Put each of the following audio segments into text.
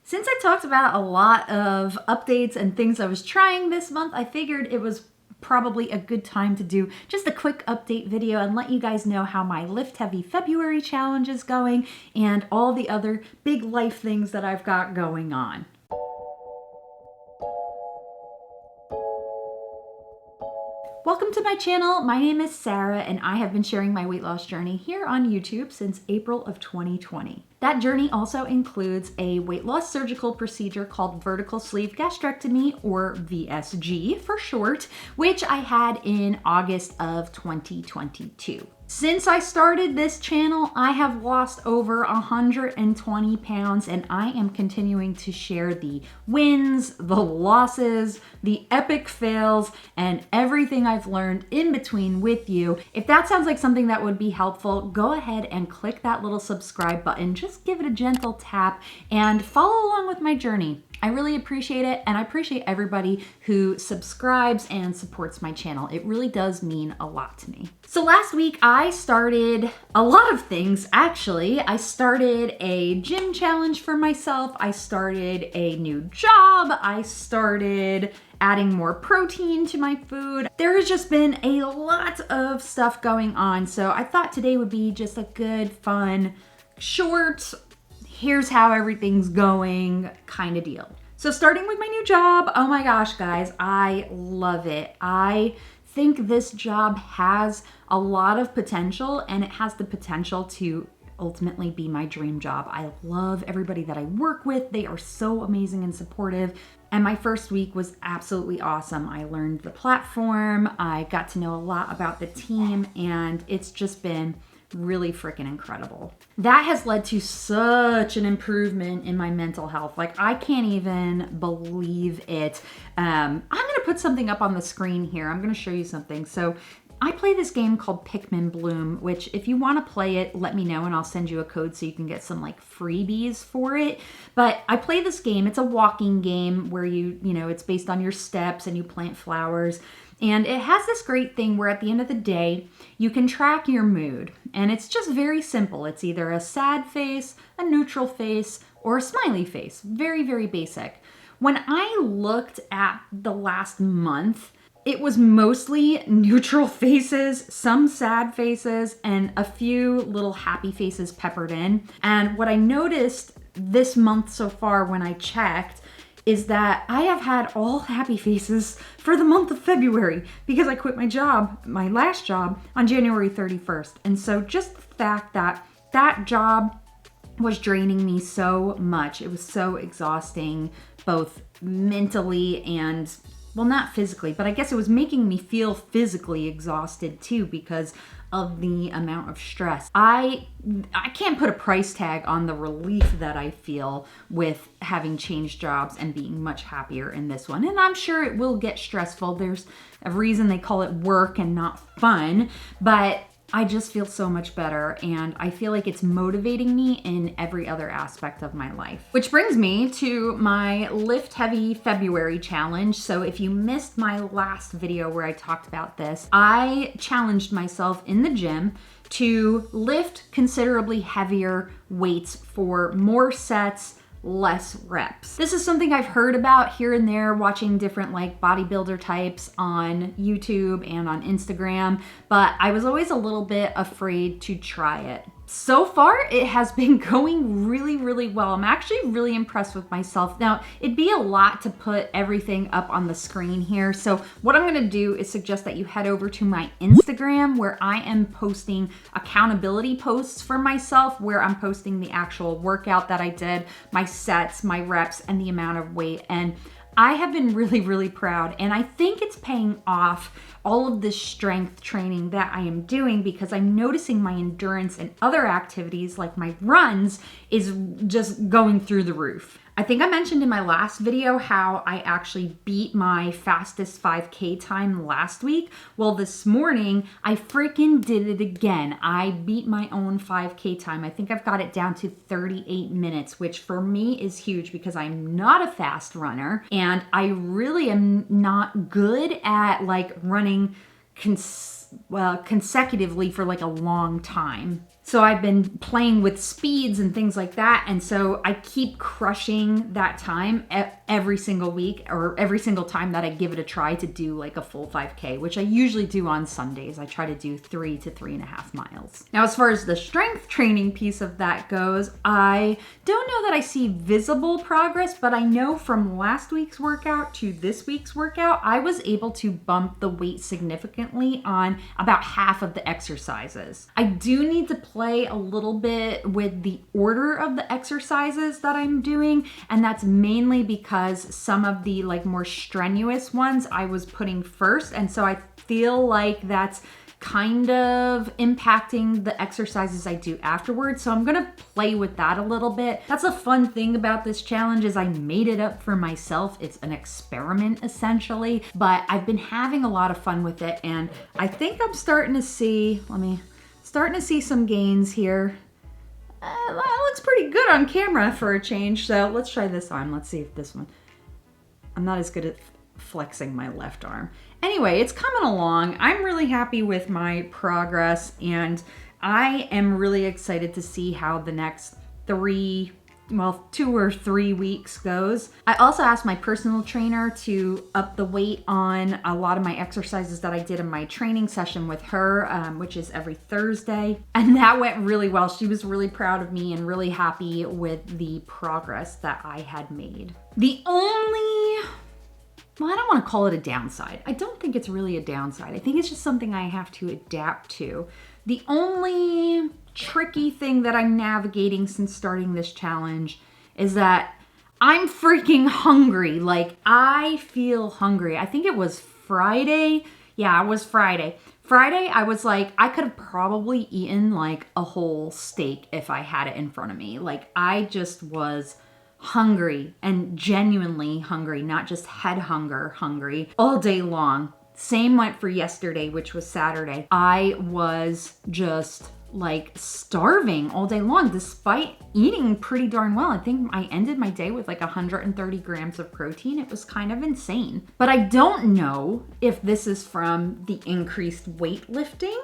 Since I talked about a lot of updates and things I was trying this month, I figured it was probably a good time to do just a quick update video and let you guys know how my Lift Heavy February challenge is going and all the other big life things that I've got going on. Welcome to my channel. My name is Sarah and I have been sharing my weight loss journey here on YouTube since April of 2020. That journey also includes a weight loss surgical procedure called vertical sleeve gastrectomy, or VSG for short, which I had in August of 2022. Since I started this channel, I have lost over 120 pounds and I am continuing to share the wins, the losses, the epic fails, and everything I've learned in between with you. If that sounds like something that would be helpful, go ahead and click that little subscribe button. Just give it a gentle tap and follow along with my journey. I really appreciate it, and I appreciate everybody who subscribes and supports my channel. It really does mean a lot to me. So last week I started a lot of things, actually. I started a gym challenge for myself. I started a new job. I started adding more protein to my food. There has just been a lot of stuff going on, so I thought today would be just a good, fun, short, here's how everything's going kind of deal. So starting with my new job, oh my gosh, guys, I love it. I think this job has a lot of potential and it has the potential to ultimately be my dream job. I love everybody that I work with. They are so amazing and supportive. And my first week was absolutely awesome. I learned the platform. I got to know a lot about the team and it's just been really freaking incredible. That has led to such an improvement in my mental health. Like, I can't even believe it. I'm gonna put something up on the screen here. I'm gonna show you something. So I play this game called Pikmin Bloom, which if you want to play it, let me know and I'll send you a code so you can get some like freebies for it. But I play this game. It's a walking game where it's based on your steps and you plant flowers. And it has this great thing where at the end of the day, you can track your mood. And it's just very simple. It's either a sad face, a neutral face, or a smiley face. Very, very basic. When I looked at the last month, it was mostly neutral faces, some sad faces, and a few little happy faces peppered in. And what I noticed this month so far when I checked is that I have had all happy faces for the month of February because I quit my job, my last job, on January 31st. And so just the fact that that job was draining me so much, it was so exhausting, both mentally and, well, not physically, but I guess it was making me feel physically exhausted too because of the amount of stress. I can't put a price tag on the relief that I feel with having changed jobs and being much happier in this one. And I'm sure it will get stressful. There's a reason they call it work and not fun, but I just feel so much better and I feel like it's motivating me in every other aspect of my life. Which brings me to my Lift Heavy February challenge. So if you missed my last video where I talked about this, I challenged myself in the gym to lift considerably heavier weights for more sets, less reps. This is something I've heard about here and there watching different like bodybuilder types on YouTube and on Instagram, but I was always a little bit afraid to try it. So far, it has been going really, really well. I'm actually really impressed with myself. Now, it'd be a lot to put everything up on the screen here. So what I'm gonna do is suggest that you head over to my Instagram where I am posting accountability posts for myself, where I'm posting the actual workout that I did, my sets, my reps, and the amount of weight. And I have been really, really proud, and I think it's paying off, all of this strength training that I am doing, because I'm noticing my endurance and other activities like my runs is just going through the roof. I think I mentioned in my last video how I actually beat my fastest 5K time last week. Well, this morning, I freaking did it again. I beat my own 5K time. I think I've got it down to 38 minutes, which for me is huge because I'm not a fast runner and I really am not good at like running consecutively for like a long time. So I've been playing with speeds and things like that. And so I keep crushing that time every single week, or every single time that I give it a try to do like a full 5K, which I usually do on Sundays. I try to do 3 to 3.5 miles. Now, as far as the strength training piece of that goes, I don't know that I see visible progress, but I know from last week's workout to this week's workout, I was able to bump the weight significantly on about half of the exercises. I do need to play a little bit with the order of the exercises that I'm doing, and that's mainly because some of the like more strenuous ones I was putting first, and so I feel like that's kind of impacting the exercises I do afterwards. So I'm gonna play with that a little bit. That's a fun thing about this challenge, is I made it up for myself. It's an experiment essentially, but I've been having a lot of fun with it, and I think I'm starting to see, some gains here. That looks pretty good on camera for a change. So let's try this arm. Let's see if this one, I'm not as good at flexing my left arm. Anyway, it's coming along. I'm really happy with my progress, and I am really excited to see how the next 2 or 3 weeks goes. I also asked my personal trainer to up the weight on a lot of my exercises that I did in my training session with her, which is every Thursday. And that went really well. She was really proud of me and really happy with the progress that I had made. The only, well, I don't want to call it a downside. I don't think it's really a downside. I think it's just something I have to adapt to. The only tricky thing that I'm navigating since starting this challenge is that I'm freaking hungry. Like, I feel hungry. I think it was Friday. Yeah, it was Friday. Friday, I was like, I could have probably eaten like a whole steak if I had it in front of me. Like, I just was hungry, and genuinely hungry, not just head hungry all day long. Same went for yesterday, which was Saturday. I was just like starving all day long, despite eating pretty darn well. I think I ended my day with like 130 grams of protein. It was kind of insane. But I don't know if this is from the increased weightlifting,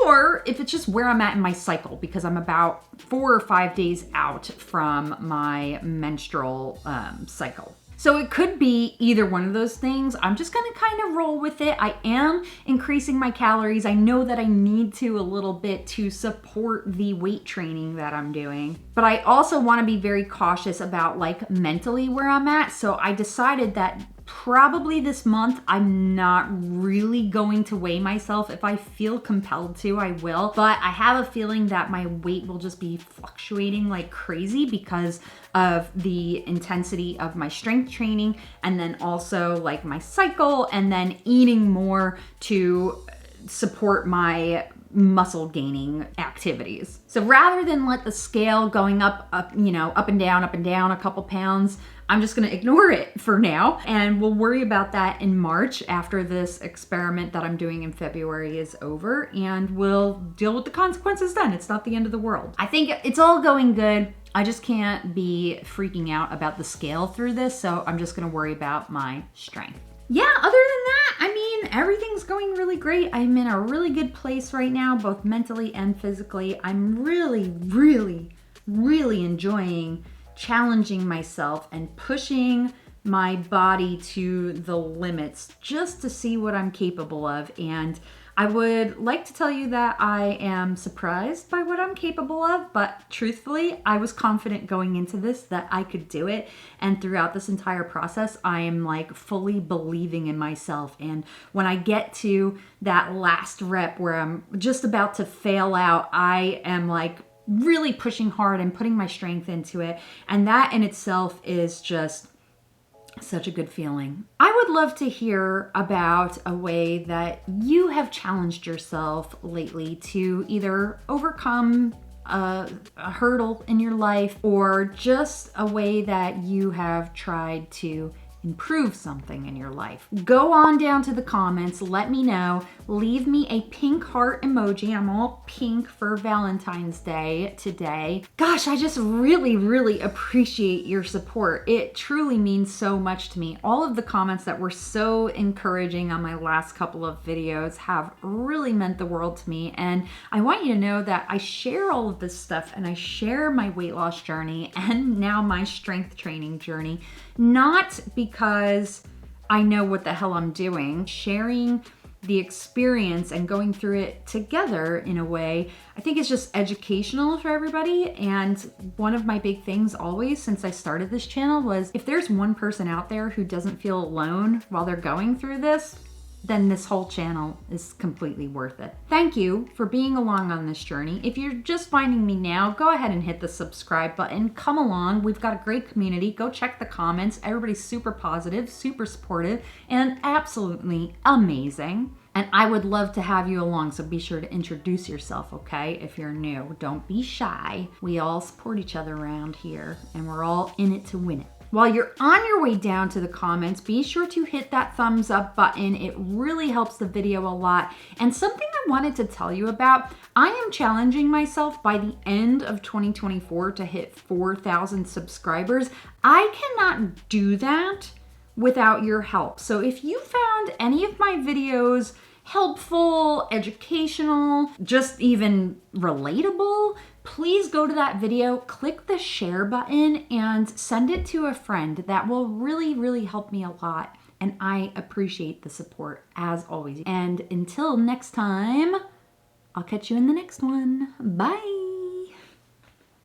or if it's just where I'm at in my cycle, because I'm about 4 or 5 days out from my menstrual cycle. So it could be either one of those things. I'm just gonna kind of roll with it. I am increasing my calories. I know that I need to a little bit to support the weight training that I'm doing. But I also wanna be very cautious about like mentally where I'm at. So I decided that probably this month, I'm not really going to weigh myself. If I feel compelled to, I will. But I have a feeling that my weight will just be fluctuating like crazy because of the intensity of my strength training, and then also like my cycle, and then eating more to support my muscle gaining activities. So rather than let the scale going up, up and down a couple pounds, I'm just gonna ignore it for now, and we'll worry about that in March after this experiment that I'm doing in February is over, and we'll deal with the consequences then. It's not the end of the world. I think it's all going good. I just can't be freaking out about the scale through this, so I'm just gonna worry about my strength. Yeah, other than that, I mean, everything's going really great. I'm in a really good place right now, both mentally and physically. I'm really, really, really enjoying challenging myself and pushing my body to the limits just to see what I'm capable of. And I would like to tell you that I am surprised by what I'm capable of, but truthfully, I was confident going into this that I could do it. And throughout this entire process, I am like fully believing in myself. And when I get to that last rep where I'm just about to fail out, I am like really pushing hard and putting my strength into it. And that in itself is just such a good feeling. I would love to hear about a way that you have challenged yourself lately to either overcome a hurdle in your life, or just a way that you have tried to improve something in your life. Go on down to the comments, let me know. Leave me a pink heart emoji. I'm all pink for Valentine's Day today. Gosh, I just really, really appreciate your support. It truly means so much to me. All of the comments that were so encouraging on my last couple of videos have really meant the world to me. And I want you to know that I share all of this stuff, and I share my weight loss journey and now my strength training journey, not because I know what the hell I'm doing. Sharing the experience and going through it together in a way, I think it's just educational for everybody. And one of my big things always since I started this channel was, if there's one person out there who doesn't feel alone while they're going through this, then this whole channel is completely worth it. Thank you for being along on this journey. If you're just finding me now, go ahead and hit the subscribe button. Come along. We've got a great community. Go check the comments. Everybody's super positive, super supportive, and absolutely amazing. And I would love to have you along, so be sure to introduce yourself, okay? If you're new, don't be shy. We all support each other around here, and we're all in it to win it. While you're on your way down to the comments, be sure to hit that thumbs up button. It really helps the video a lot. And something I wanted to tell you about, I am challenging myself by the end of 2024 to hit 4,000 subscribers. I cannot do that without your help. So if you found any of my videos helpful, educational, just even relatable, please go to that video, click the share button, and send it to a friend. That will really, really help me a lot. And I appreciate the support as always. And until next time, I'll catch you in the next one. Bye.